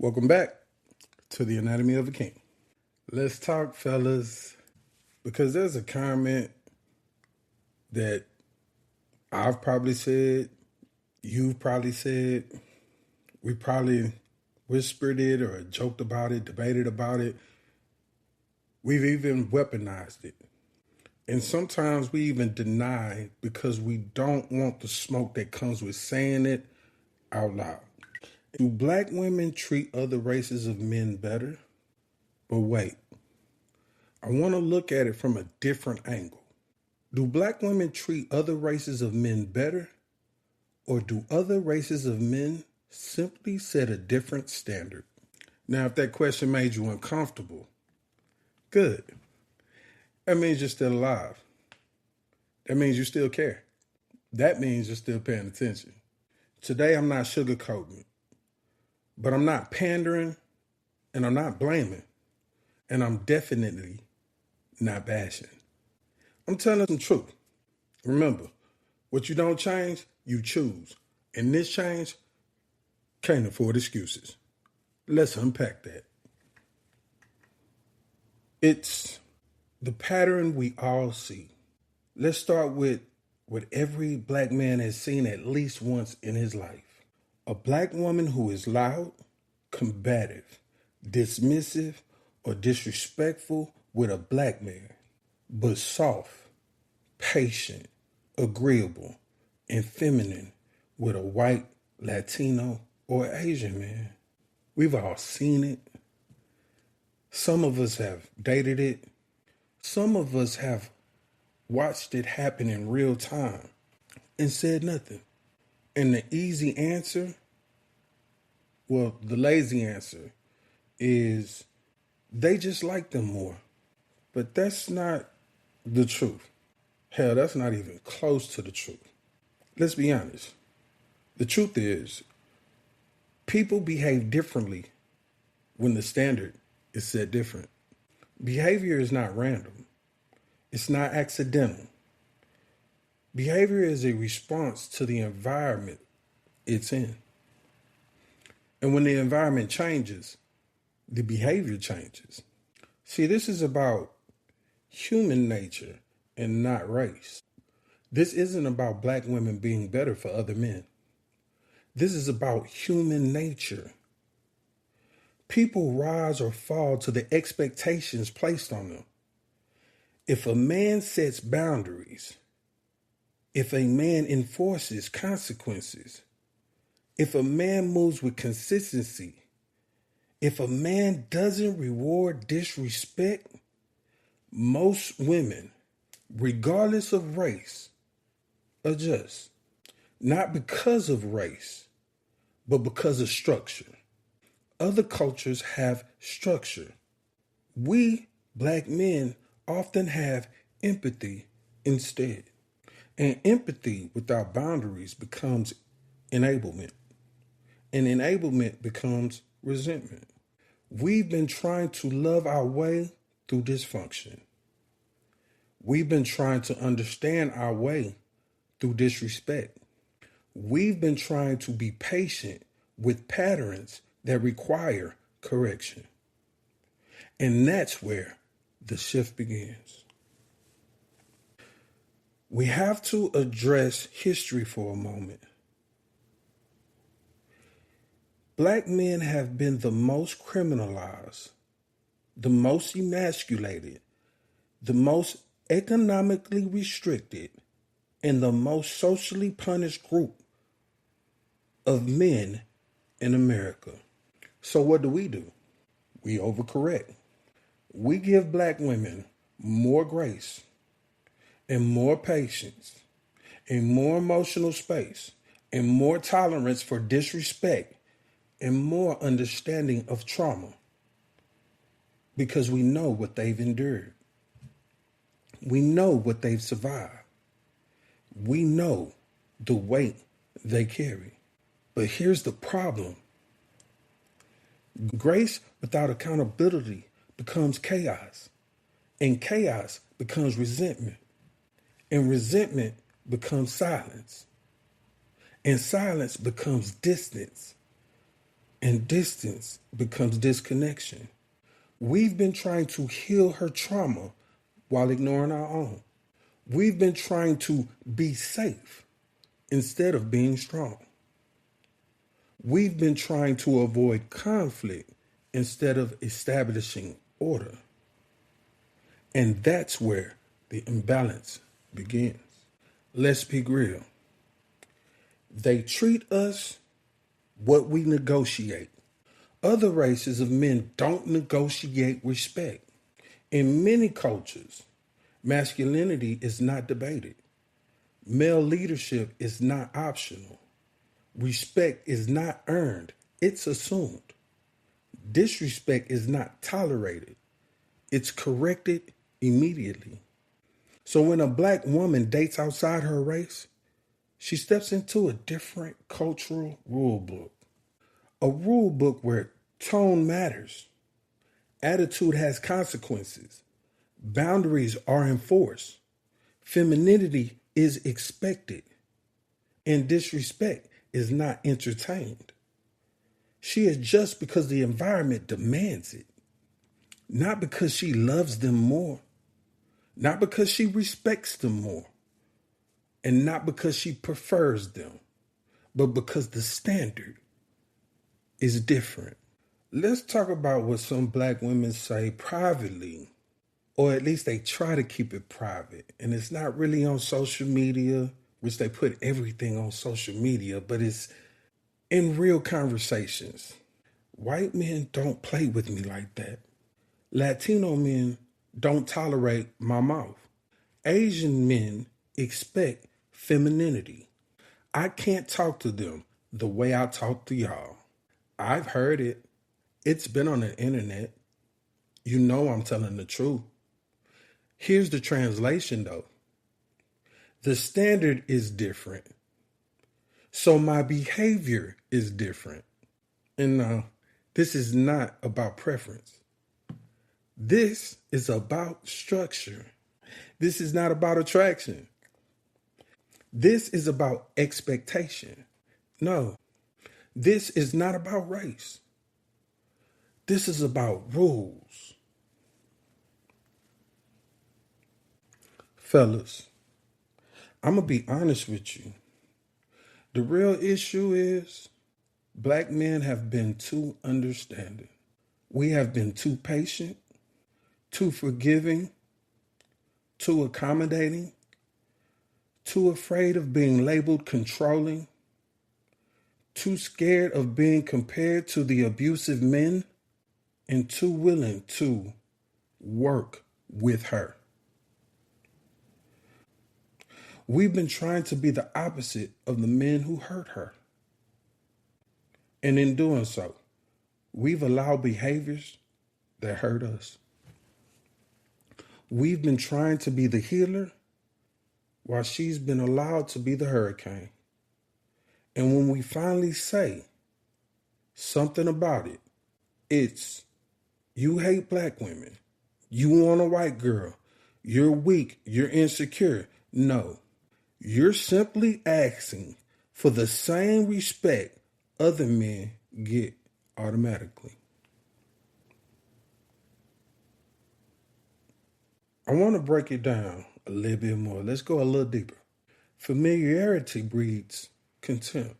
Welcome back to the Anatomy of a King. Let's talk, fellas, because there's a comment that I've probably said, you've probably said, we probably whispered it or joked about it, debated about it. We've even weaponized it. And sometimes we even deny because we don't want the smoke that comes with saying it out loud. Do black women treat other races of men better? But wait, I want to look at it from a different angle. Do black women treat other races of men better? Or do other races of men simply set a different standard? Now, if that question made you uncomfortable, good. That means you're still alive. That means you still care. That means you're still paying attention. Today, I'm not sugarcoating it, but I'm not pandering and I'm not blaming, and I'm definitely not bashing. I'm telling the truth. Remember, what you don't change, you choose. And this change can't afford excuses. Let's unpack that. It's the pattern we all see. Let's start with what every black man has seen at least once in his life. A black woman who is loud, combative, dismissive, or disrespectful with a black man, but soft, patient, agreeable, and feminine with a white, Latino, or Asian man. We've all seen it. Some of us have dated it. Some of us have watched it happen in real time and said nothing. And the easy answer, well, the lazy answer is they just like them more. But that's not the truth. Hell, that's not even close to the truth. Let's be honest. The truth is, people behave differently when the standard is set different. Behavior is not random. It's not accidental. Behavior is a response to the environment it's in. And when the environment changes, the behavior changes. See, this is about human nature and not race. This isn't about black women being better for other men. This is about human nature. People rise or fall to the expectations placed on them. If a man sets boundaries, if a man enforces consequences, if a man moves with consistency, if a man doesn't reward disrespect, most women, regardless of race, adjust. Not because of race, but because of structure. Other cultures have structure. We, black men, often have empathy instead. And empathy without boundaries becomes enablement. And enablement becomes resentment. We've been trying to love our way through dysfunction. We've been trying to understand our way through disrespect. We've been trying to be patient with patterns that require correction. And that's where the shift begins. We have to address history for a moment. Black men have been the most criminalized, the most emasculated, the most economically restricted, and the most socially punished group of men in America. So what do? We overcorrect. We give black women more grace and more patience and more emotional space and more tolerance for disrespect and more understanding of trauma because we know what they've endured. We know what they've survived. We know the weight they carry. But here's the problem. Grace without accountability becomes chaos, and chaos becomes resentment, and resentment becomes silence, and silence becomes distance, and distance becomes disconnection. We've been trying to heal her trauma while ignoring our own. We've been trying to be safe instead of being strong. We've been trying to avoid conflict instead of establishing order. And that's where the imbalance begins. Let's be real. They treat us what we negotiate. Other races of men don't negotiate respect. In many cultures, masculinity is not debated. Male leadership is not optional. Respect is not earned, it's assumed. Disrespect is not tolerated, it's corrected immediately. So when a black woman dates outside her race, she steps into a different cultural rule book. A rule book where tone matters, attitude has consequences, boundaries are enforced, femininity is expected, and disrespect is not entertained. She adjusts because the environment demands it, not because she loves them more, not because she respects them more, and not because she prefers them, but because the standard is different. Let's talk about what some black women say privately, or at least they try to keep it private. And it's not really on social media, which they put everything on social media, but it's in real conversations. White men don't play with me like that. Latino men don't tolerate my mouth. Asian men expect femininity. I can't talk to them the way I talk to y'all. I've heard it. It's been on the internet. You know I'm telling the truth. Here's the translation though. The standard is different. So my behavior is different. And this is not about preference. This is about structure. This is not about attraction. This is about expectation. No, this is not about race. This is about rules. Fellas, I'm going to be honest with you. The real issue is black men have been too understanding. We have been too patient, too forgiving, too accommodating, too afraid of being labeled controlling, too scared of being compared to the abusive men, and too willing to work with her. We've been trying to be the opposite of the men who hurt her. And in doing so, we've allowed behaviors that hurt us. We've been trying to be the healer while she's been allowed to be the hurricane. And when we finally say something about it, it's, you hate black women, you want a white girl, you're weak, you're insecure. No, you're simply asking for the same respect other men get automatically. I want to break it down a little bit more. Let's go a little deeper. Familiarity breeds contempt.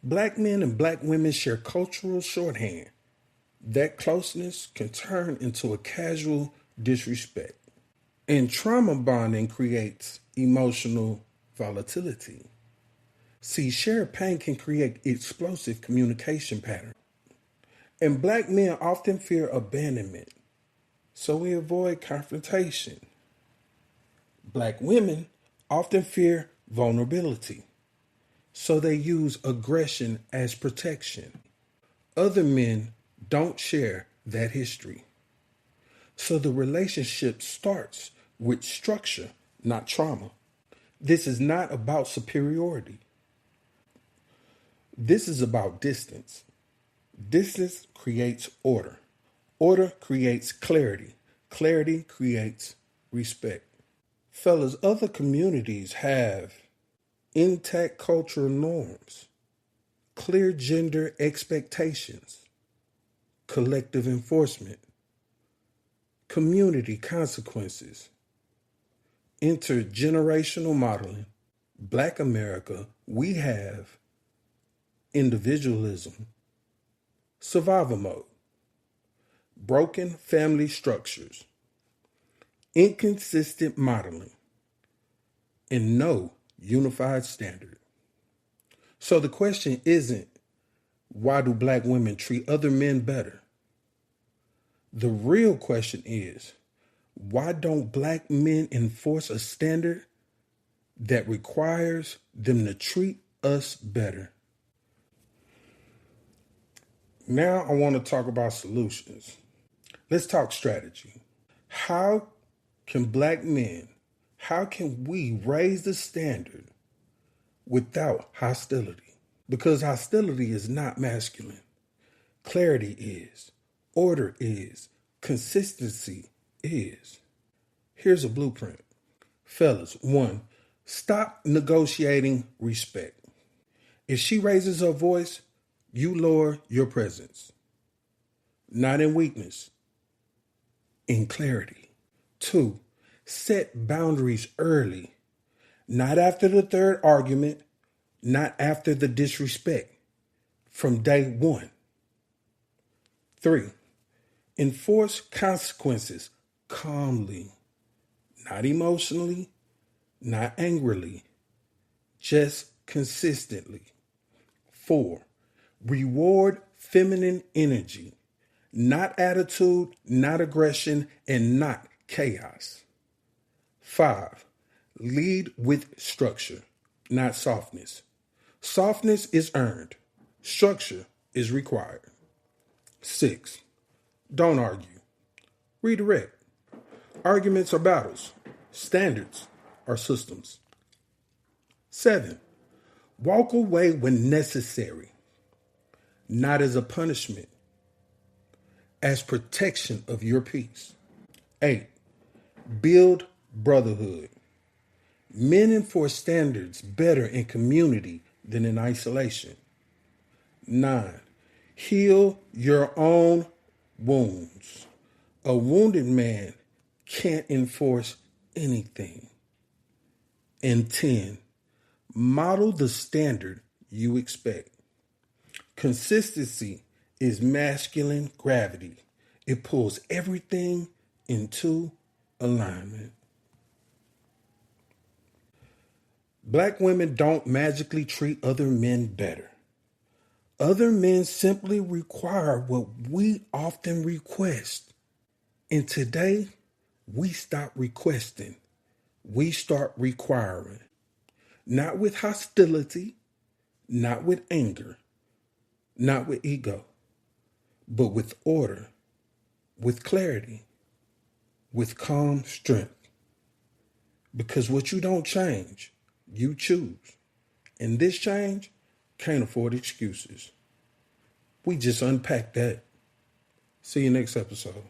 Black men and black women share cultural shorthand. That closeness can turn into a casual disrespect. And trauma bonding creates emotional volatility. See, shared pain can create explosive communication patterns. And black men often fear abandonment, so we avoid confrontation. Black women often fear vulnerability, so they use aggression as protection. Other men don't share that history. So the relationship starts with structure, not trauma. This is not about superiority. This is about distance. Distance creates order. Order creates clarity. Clarity creates respect. Fellas, other communities have intact cultural norms, clear gender expectations, collective enforcement, community consequences, intergenerational modeling, Black America, we have individualism, survival mode, broken family structures, inconsistent modeling, and no unified standard. So the question isn't, why do Black women treat other men better? The real question is, why don't Black men enforce a standard that requires them to treat us better? Now I want to talk about solutions. Let's talk strategy. How can Black men, how can we raise the standard without hostility? Because hostility is not masculine. Clarity is. Order is. Consistency is. Here's a blueprint. Fellas, 1, stop negotiating respect. If she raises her voice, you lower your presence. Not in weakness, in clarity. 2, set boundaries early. Not after the third argument, not after the disrespect. From day 1. 3, enforce consequences calmly. Not emotionally, not angrily, just consistently. 4, reward feminine energy, not attitude, not aggression, and not chaos. 5, lead with structure, not softness. Softness is earned. Structure is required. 6, don't argue. Redirect. Arguments are battles. Standards are systems. 7, walk away when necessary. Not as a punishment, as protection of your peace. 8, build brotherhood. Men enforce standards better in community than in isolation. 9, heal your own wounds. A wounded man can't enforce anything. And 10, model the standard you expect. Consistency is masculine gravity. It pulls everything into alignment. Black women don't magically treat other men better. Other men simply require what we often request. And today, we stop requesting. We start requiring. Not with hostility, not with anger, not with ego, but with order, with clarity, with calm strength. Because what you don't change, you choose. And this change can't afford excuses. We just unpack that. See you next episode.